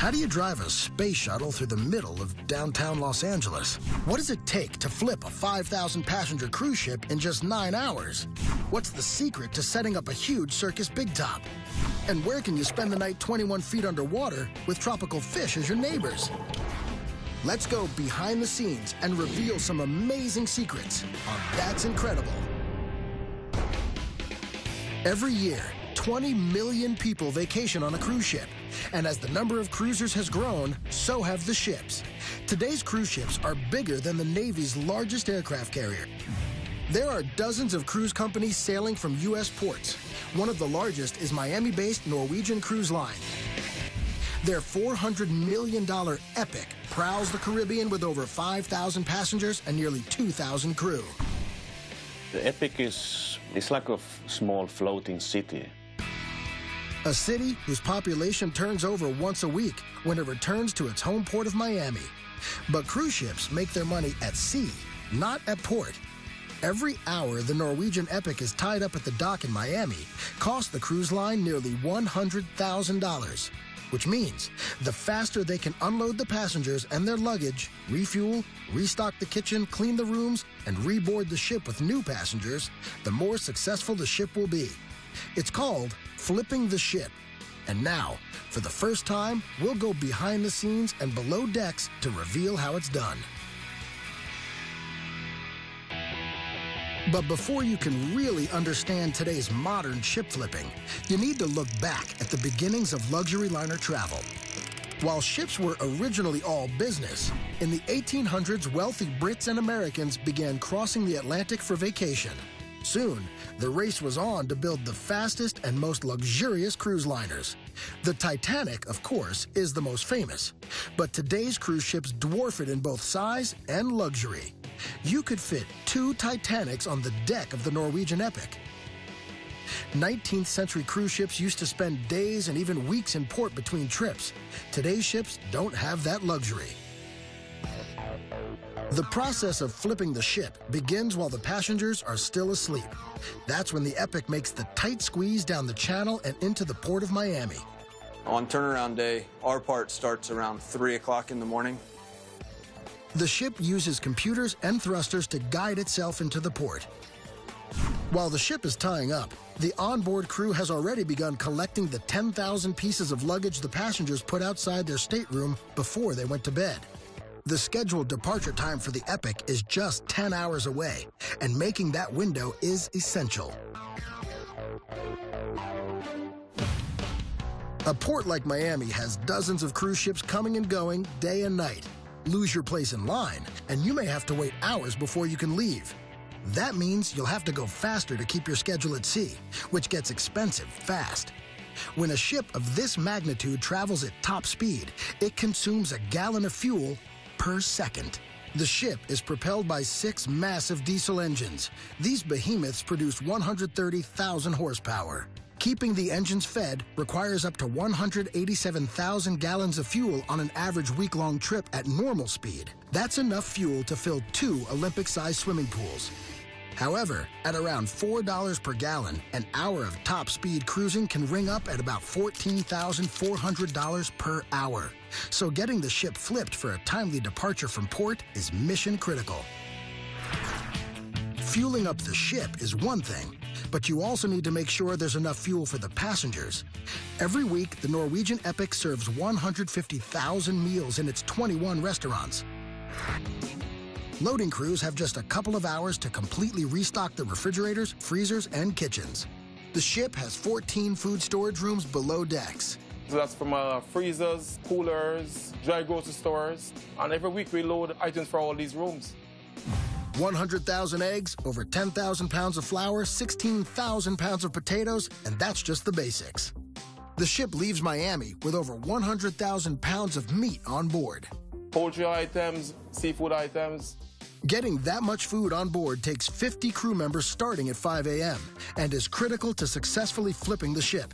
How do you drive a space shuttle through the middle of downtown Los Angeles? What does it take to flip a 5,000-passenger cruise ship in just 9 hours? What's the secret to setting up a huge circus big top? And where can you spend the night 21 feet underwater with tropical fish as your neighbors? Let's go behind the scenes and reveal some amazing secrets on That's Incredible. Every year, 20 million people vacation on a cruise ship. And as the number of cruisers has grown, so have the ships. Today's cruise ships are bigger than the Navy's largest aircraft carrier. There are dozens of cruise companies sailing from U.S. ports. One of the largest is Miami-based Norwegian Cruise Line. Their $400 million Epic prowls the Caribbean with over 5,000 passengers and nearly 2,000 crew. The Epic it's like a small floating city. A city whose population turns over once a week when it returns to its home port of Miami. But cruise ships make their money at sea, not at port. Every hour the Norwegian Epic is tied up at the dock in Miami costs the cruise line nearly $100,000, which means the faster they can unload the passengers and their luggage, refuel, restock the kitchen, clean the rooms, and reboard the ship with new passengers, the more successful the ship will be. It's called flipping the ship. And now, for the first time, we'll go behind the scenes and below decks to reveal how it's done. But before you can really understand today's modern ship flipping, you need to look back at the beginnings of luxury liner travel. While ships were originally all business, in the 1800s, wealthy Brits and Americans began crossing the Atlantic for vacation. Soon, the race was on to build the fastest and most luxurious cruise liners. The Titanic, of course, is the most famous, but today's cruise ships dwarf it in both size and luxury. You could fit 2 Titanics on the deck of the Norwegian Epic. 19th century cruise ships used to spend days and even weeks in port between trips. Today's ships don't have that luxury. The process of flipping the ship begins while the passengers are still asleep. That's when the Epic makes the tight squeeze down the channel and into the port of Miami. On turnaround day, our part starts around 3 o'clock in the morning. The ship uses computers and thrusters to guide itself into the port. While the ship is tying up, the onboard crew has already begun collecting the 10,000 pieces of luggage the passengers put outside their stateroom before they went to bed. The scheduled departure time for the Epic is just 10 hours away, and making that window is essential. A port like Miami has dozens of cruise ships coming and going day and night. Lose your place in line, and you may have to wait hours before you can leave. That means you'll have to go faster to keep your schedule at sea, which gets expensive fast. When a ship of this magnitude travels at top speed, it consumes a gallon of fuel per second. The ship is propelled by 6 massive diesel engines. These behemoths produce 130,000 horsepower. Keeping the engines fed requires up to 187,000 gallons of fuel on an average week-long trip at normal speed. That's enough fuel to fill 2 Olympic-sized swimming pools. However, at around $4 per gallon, an hour of top-speed cruising can ring up at about $14,400 per hour. So getting the ship flipped for a timely departure from port is mission critical. Fueling up the ship is one thing, but you also need to make sure there's enough fuel for the passengers. Every week, the Norwegian Epic serves 150,000 meals in its 21 restaurants. Loading crews have just a couple of hours to completely restock the refrigerators, freezers, and kitchens. The ship has 14 food storage rooms below decks. So that's from freezers, coolers, dry grocery stores, and every week we load items for all these rooms. 100,000 eggs, over 10,000 pounds of flour, 16,000 pounds of potatoes, and that's just the basics. The ship leaves Miami with over 100,000 pounds of meat on board. Poultry items, seafood items. Getting that much food on board takes 50 crew members starting at 5 a.m. and is critical to successfully flipping the ship.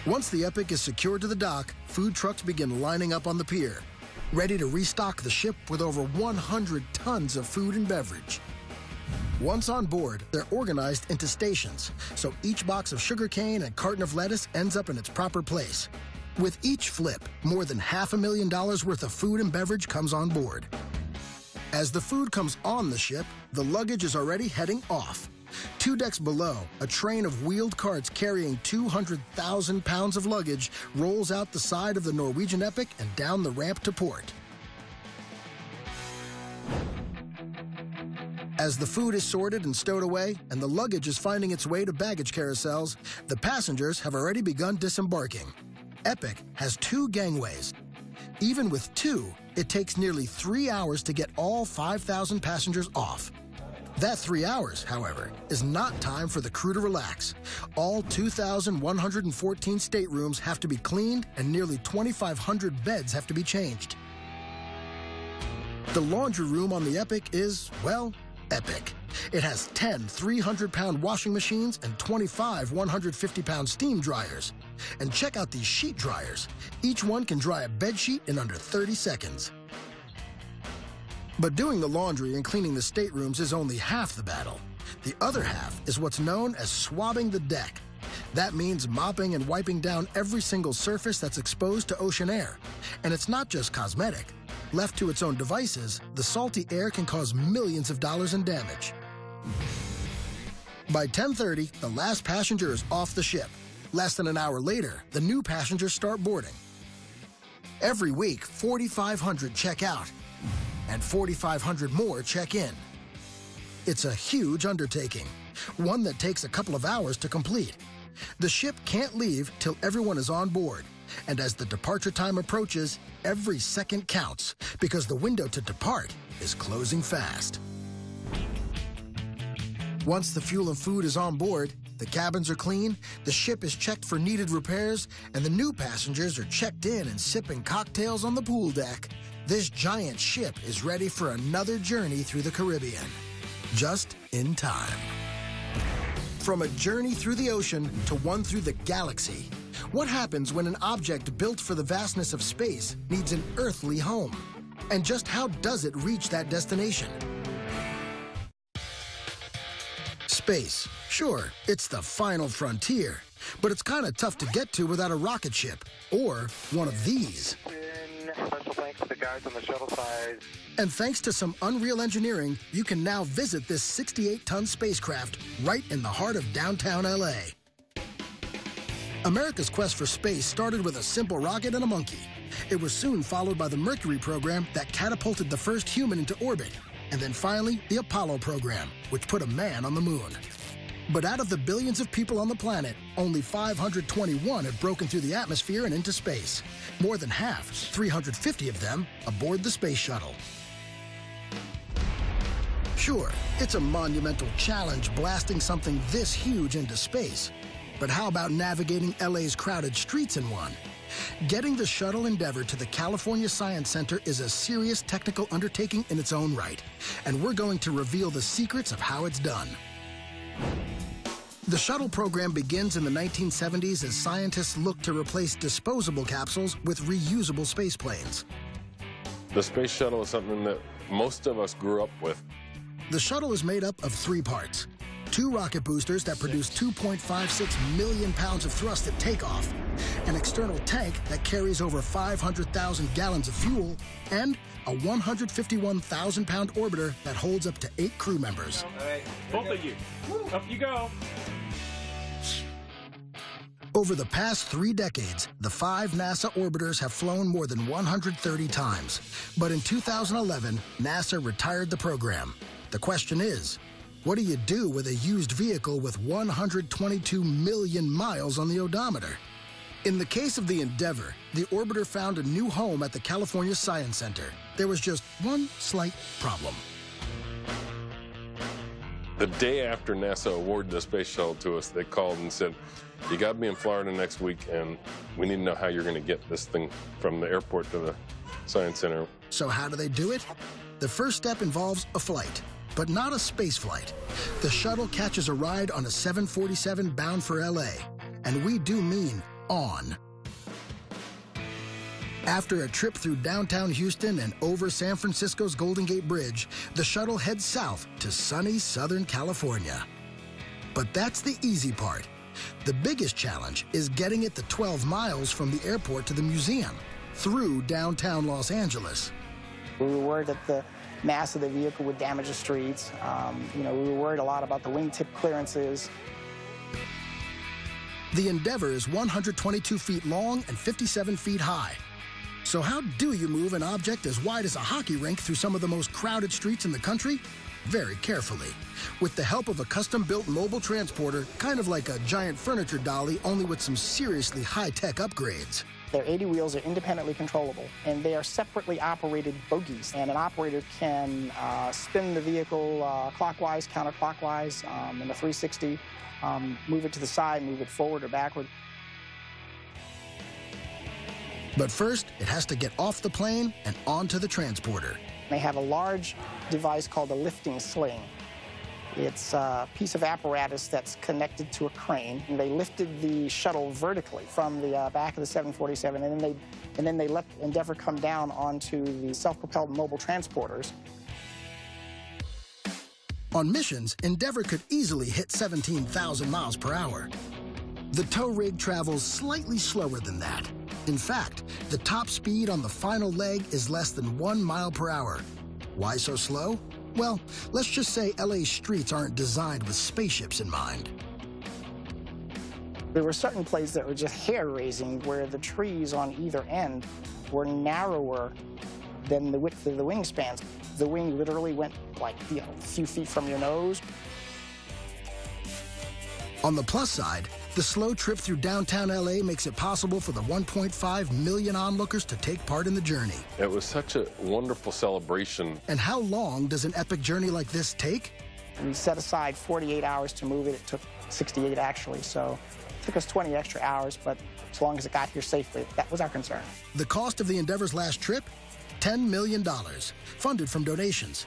Once the Epic is secured to the dock, food trucks begin lining up on the pier, ready to restock the ship with over 100 tons of food and beverage. Once on board, they're organized into stations, so each box of sugarcane and carton of lettuce ends up in its proper place. With each flip, more than $500,000 worth of food and beverage comes on board. As the food comes on the ship, the luggage is already heading off. 2 decks below, a train of wheeled carts carrying 200,000 pounds of luggage rolls out the side of the Norwegian Epic and down the ramp to port. As the food is sorted and stowed away, and the luggage is finding its way to baggage carousels, the passengers have already begun disembarking. Epic has 2 gangways. Even with 2, it takes nearly 3 hours to get all 5,000 passengers off. That 3 hours, however, is not time for the crew to relax. All 2,114 staterooms have to be cleaned and nearly 2,500 beds have to be changed. The laundry room on the Epic is, well, epic. It has 10 300-pound washing machines and 25 150-pound steam dryers. And check out these sheet dryers. Each one can dry a bed sheet in under 30 seconds. But doing the laundry and cleaning the staterooms is only half the battle. The other half is what's known as swabbing the deck. That means mopping and wiping down every single surface that's exposed to ocean air. And it's not just cosmetic. Left to its own devices, the salty air can cause millions of dollars in damage. By 10:30, the last passenger is off the ship. Less than an hour later, the new passengers start boarding. Every week, 4,500 check out, and 4,500 more check in. It's a huge undertaking, one that takes a couple of hours to complete. The ship can't leave till everyone is on board, and as the departure time approaches, every second counts because the window to depart is closing fast. Once the fuel and food is on board, the cabins are clean, the ship is checked for needed repairs, and the new passengers are checked in and sipping cocktails on the pool deck. This giant ship is ready for another journey through the Caribbean, just in time. From a journey through the ocean to one through the galaxy, what happens when an object built for the vastness of space needs an earthly home? And just how does it reach that destination? Space. Sure, it's the final frontier, but it's kind of tough to get to without a rocket ship or one of these. Special thanks to the guys on the shuttle side. And thanks to some unreal engineering, you can now visit this 68-ton spacecraft right in the heart of downtown LA. America's quest for space started with a simple rocket and a monkey. It was soon followed by the Mercury program that catapulted the first human into orbit. And then finally, the Apollo program, which put a man on the moon. But out of the billions of people on the planet, only 521 have broken through the atmosphere and into space. More than half, 350 of them, aboard the space shuttle. Sure, it's a monumental challenge blasting something this huge into space. But how about navigating LA's crowded streets in one? Getting the shuttle Endeavour to the California Science Center is a serious technical undertaking in its own right, and we're going to reveal the secrets of how it's done. The shuttle program begins in the 1970s as scientists look to replace disposable capsules with reusable spaceplanes. The space shuttle is something that most of us grew up with. The shuttle is made up of 3 parts. 2 rocket boosters that produce 2.56 million pounds of thrust at takeoff, an external tank that carries over 500,000 gallons of fuel, and a 151,000-pound orbiter that holds up to 8 crew members. All right, both of you, up you go. Over the past 3 decades, the 5 NASA orbiters have flown more than 130 times. But in 2011, NASA retired the program. The question is, what do you do with a used vehicle with 122 million miles on the odometer? In the case of the Endeavour, the orbiter found a new home at the California Science Center. There was just one slight problem. The day after NASA awarded the space shuttle to us, they called and said, you got to be in Florida next week, and we need to know how you're going to get this thing from the airport to the Science Center. So how do they do it? The first step involves a flight, but not a space flight. The shuttle catches a ride on a 747 bound for LA, and we do mean on. After a trip through downtown Houston and over San Francisco's Golden Gate Bridge, the shuttle heads south to sunny Southern California. But that's the easy part. The biggest challenge is getting it the 12 miles from the airport to the museum through downtown Los Angeles. We were worried that the mass of the vehicle would damage the streets. We were worried a lot about the wingtip clearances. The Endeavor is 122 feet long and 57 feet high. So how do you move an object as wide as a hockey rink through some of the most crowded streets in the country? Very carefully, with the help of a custom-built mobile transporter, kind of like a giant furniture dolly, only with some seriously high-tech upgrades. Their 80 wheels are independently controllable, and they are separately operated bogies. And an operator can spin the vehicle clockwise, counterclockwise, in a 360, move it to the side, move it forward or backward. But first, it has to get off the plane and onto the transporter. They have a large device called a lifting sling. It's a piece of apparatus that's connected to a crane. And they lifted the shuttle vertically from the back of the 747, and then they let Endeavor come down onto the self-propelled mobile transporters. On missions, Endeavor could easily hit 17,000 miles per hour. The tow rig travels slightly slower than that. In fact, the top speed on the final leg is less than 1 mile per hour. Why so slow? Well, let's just say LA's streets aren't designed with spaceships in mind. There were certain places that were just hair-raising, where the trees on either end were narrower than the width of the wingspans. The wing literally went like, a few feet from your nose. On the plus side, the slow trip through downtown LA makes it possible for the 1.5 million onlookers to take part in the journey. It was such a wonderful celebration. And how long does an epic journey like this take? We set aside 48 hours to move it. It took 68 actually, so it took us 20 extra hours, but as long as it got here safely, that was our concern. The cost of the Endeavor's last trip? $10 million, funded from donations.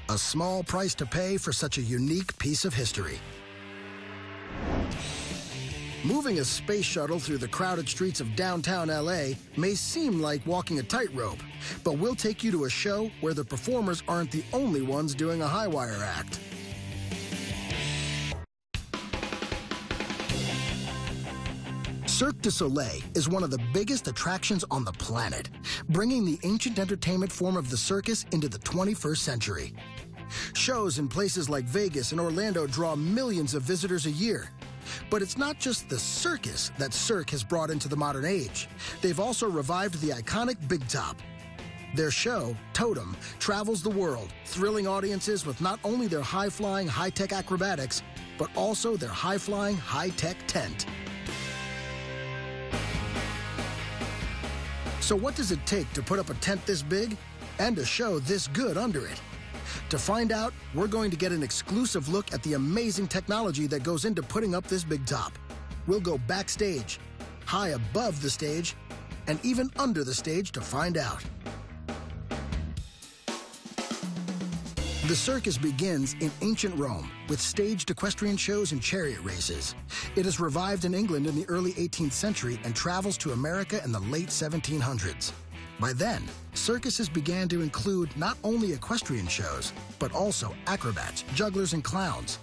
A small price to pay for such a unique piece of history. Moving a space shuttle through the crowded streets of downtown LA may seem like walking a tightrope, but we'll take you to a show where the performers aren't the only ones doing a high-wire act. Cirque du Soleil is one of the biggest attractions on the planet, bringing the ancient entertainment form of the circus into the 21st century. Shows in places like Vegas and Orlando draw millions of visitors a year. But it's not just the circus that Cirque has brought into the modern age. They've also revived the iconic Big Top. Their show, Totem, travels the world, thrilling audiences with not only their high-flying, high-tech acrobatics, but also their high-flying, high-tech tent. So what does it take to put up a tent this big and a show this good under it? To find out, we're going to get an exclusive look at the amazing technology that goes into putting up this Big Top. We'll go backstage, high above the stage, and even under the stage to find out. The circus begins in ancient Rome with staged equestrian shows and chariot races. It is revived in England in the early 18th century and travels to America in the late 1700s. By then, circuses began to include not only equestrian shows, but also acrobats, jugglers, and clowns.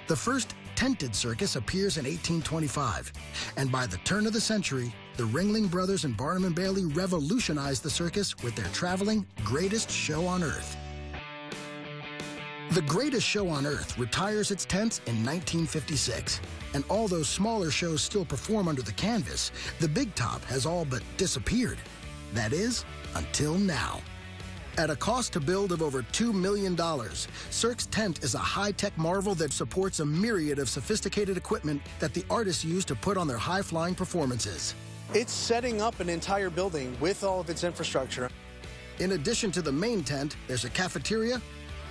The first tented circus appears in 1825, and by the turn of the century, the Ringling Brothers and Barnum and Bailey revolutionized the circus with their traveling Greatest Show on Earth. The Greatest Show on Earth retires its tents in 1956, and although smaller shows still perform under the canvas, the Big Top has all but disappeared. That is, until now. At a cost to build of over $2 million, Cirque's tent is a high-tech marvel that supports a myriad of sophisticated equipment that the artists use to put on their high-flying performances. It's setting up an entire building with all of its infrastructure. In addition to the main tent, there's a cafeteria,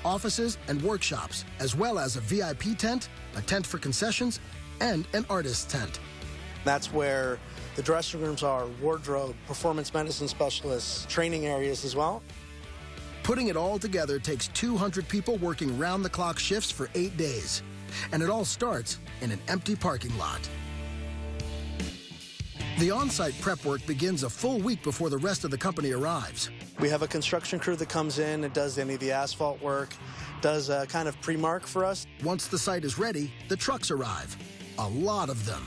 offices, and workshops, as well as a VIP tent, a tent for concessions, and an artist's tent. That's where the dressing rooms are, wardrobe, performance medicine specialists, training areas as well. Putting it all together takes 200 people working round-the-clock shifts for 8 days. And it all starts in an empty parking lot. The on-site prep work begins a full week before the rest of the company arrives. We have a construction crew that comes in and does any of the asphalt work, does a kind of pre-mark for us. Once the site is ready, the trucks arrive. a lot of them.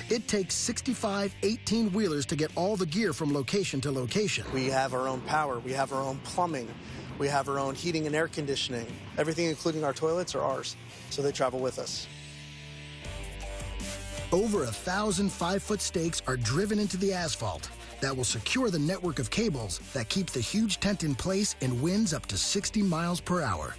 It takes 65 18-wheelers to get all the gear from location to location. We have our own power, we have our own plumbing, we have our own heating and air conditioning. Everything, including our toilets, are ours, so they travel with us. Over 1,000 5-foot stakes are driven into the asphalt that will secure the network of cables that keep the huge tent in place in winds up to 60 miles per hour.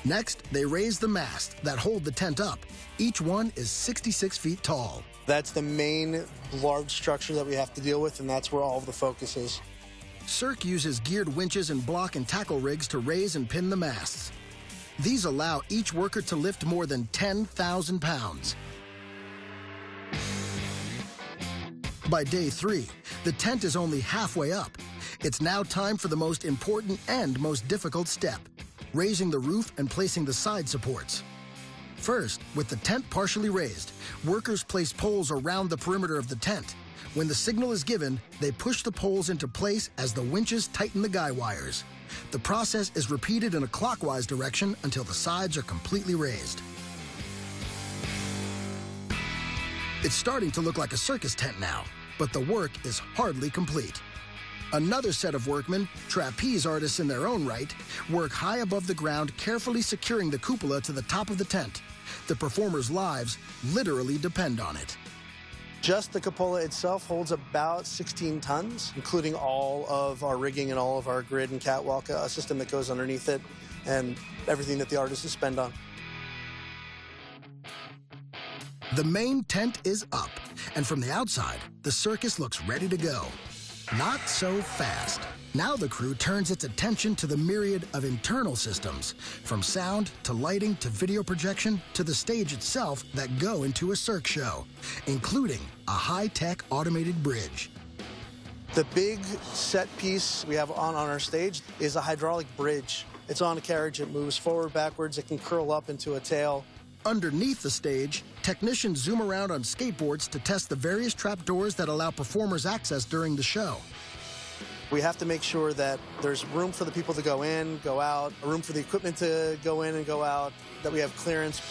Next, they raise the mast that hold the tent up. Each one is 66 feet tall. That's the main large structure that we have to deal with, and that's where all of the focus is. Cirque uses geared winches and block and tackle rigs to raise and pin the masts. These allow each worker to lift more than 10,000 pounds. By day 3, the tent is only halfway up. It's now time for the most important and most difficult step, raising the roof and placing the side supports. First, with the tent partially raised, workers place poles around the perimeter of the tent. When the signal is given, they push the poles into place as the winches tighten the guy wires. The process is repeated in a clockwise direction until the sides are completely raised. It's starting to look like a circus tent now, but the work is hardly complete. Another set of workmen, trapeze artists in their own right, work high above the ground, carefully securing the cupola to the top of the tent. The performers' lives literally depend on it. Just the cupola itself holds about 16 tons, including all of our rigging and all of our grid and catwalk system that goes underneath it, and everything that the artists spend on. The main tent is up, and from the outside, the circus looks ready to go. Not so fast. Now the crew turns its attention to the myriad of internal systems, from sound to lighting to video projection to the stage itself that go into a Cirque show, including a high-tech automated bridge. The big set piece we have on our stage is a hydraulic bridge. It's on a carriage, it moves forward, backwards, it can curl up into a tail. Underneath the stage, technicians zoom around on skateboards to test the various trapdoors that allow performers access during the show. We have to make sure that there's room for the people to go in, go out, a room for the equipment to go in and go out, that we have clearance.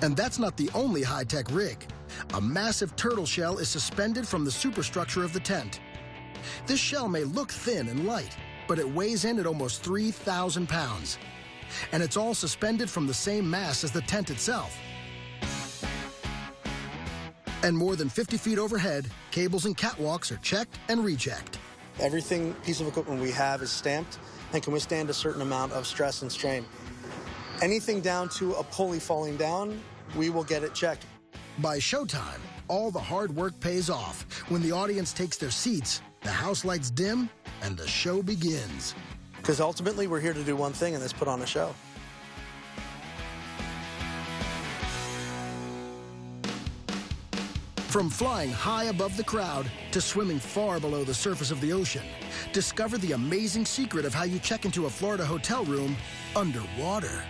And that's not the only high-tech rig. A massive turtle shell is suspended from the superstructure of the tent. This shell may look thin and light, but it weighs in at almost 3,000 pounds. And it's all suspended from the same mass as the tent itself. And more than 50 feet overhead, cables and catwalks are checked and rechecked. Everything piece of equipment we have is stamped and can withstand a certain amount of stress and strain. Anything down to a pulley falling down, we will get it checked. By showtime, all the hard work pays off. When the audience takes their seats, the house lights dim, and the show begins. Because ultimately, we're here to do one thing, and that's put on a show. From flying high above the crowd to swimming far below the surface of the ocean, discover the amazing secret of how you check into a Florida hotel room underwater.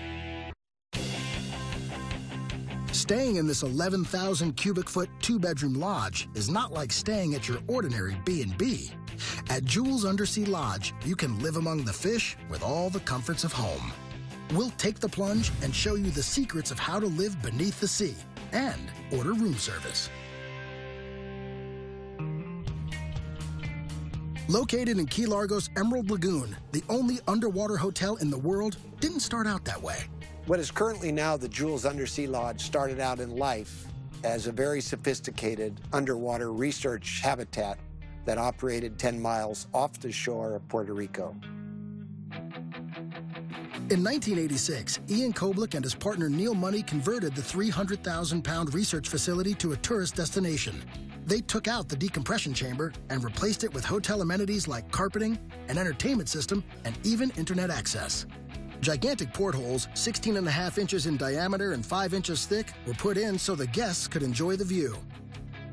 Staying in this 11,000 cubic foot 2-bedroom lodge is not like staying at your ordinary B&B. At Jules Undersea Lodge, you can live among the fish with all the comforts of home. We'll take the plunge and show you the secrets of how to live beneath the sea and order room service. Located in Key Largo's Emerald Lagoon, the only underwater hotel in the world didn't start out that way. What is currently now the Jules Undersea Lodge started out in life as a very sophisticated underwater research habitat that operated 10 miles off the shore of Puerto Rico. In 1986, Ian Koblick and his partner Neil Money converted the 300,000-pound research facility to a tourist destination. They took out the decompression chamber and replaced it with hotel amenities like carpeting, an entertainment system, and even internet access. Gigantic portholes, 16.5 inches in diameter and 5 inches thick, were put in so the guests could enjoy the view.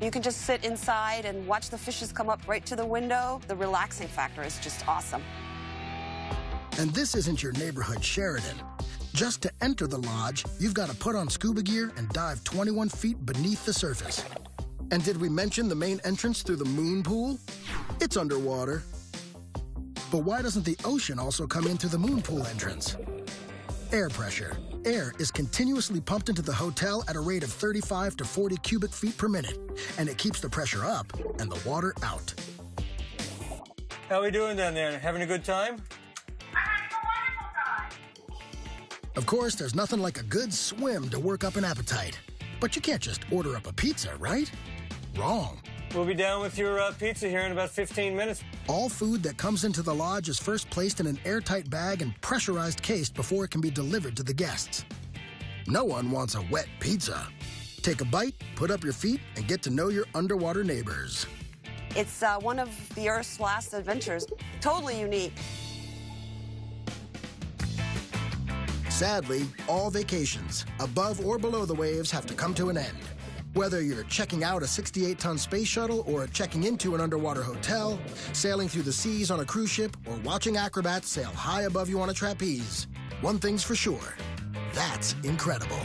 You can just sit inside and watch the fishes come up right to the window. The relaxing factor is just awesome. And this isn't your neighborhood Sheridan. Just to enter the lodge, you've got to put on scuba gear and dive 21 feet beneath the surface. And did we mention the main entrance through the moon pool? It's underwater. But why doesn't the ocean also come in through the moon pool entrance? Air pressure. Air is continuously pumped into the hotel at a rate of 35 to 40 cubic feet per minute, and it keeps the pressure up and the water out. How are we doing down there? Having a good time? Of course, there's nothing like a good swim to work up an appetite. But you can't just order up a pizza, right? Wrong. We'll be down with your pizza here in about 15 minutes. All food that comes into the lodge is first placed in an airtight bag and pressurized case before it can be delivered to the guests. No one wants a wet pizza. Take a bite, put up your feet, and get to know your underwater neighbors. It's one of the Earth's last adventures. Totally unique. Sadly, all vacations, above or below the waves, have to come to an end. Whether you're checking out a 68-ton space shuttle or checking into an underwater hotel, sailing through the seas on a cruise ship, or watching acrobats sail high above you on a trapeze, one thing's for sure, that's incredible.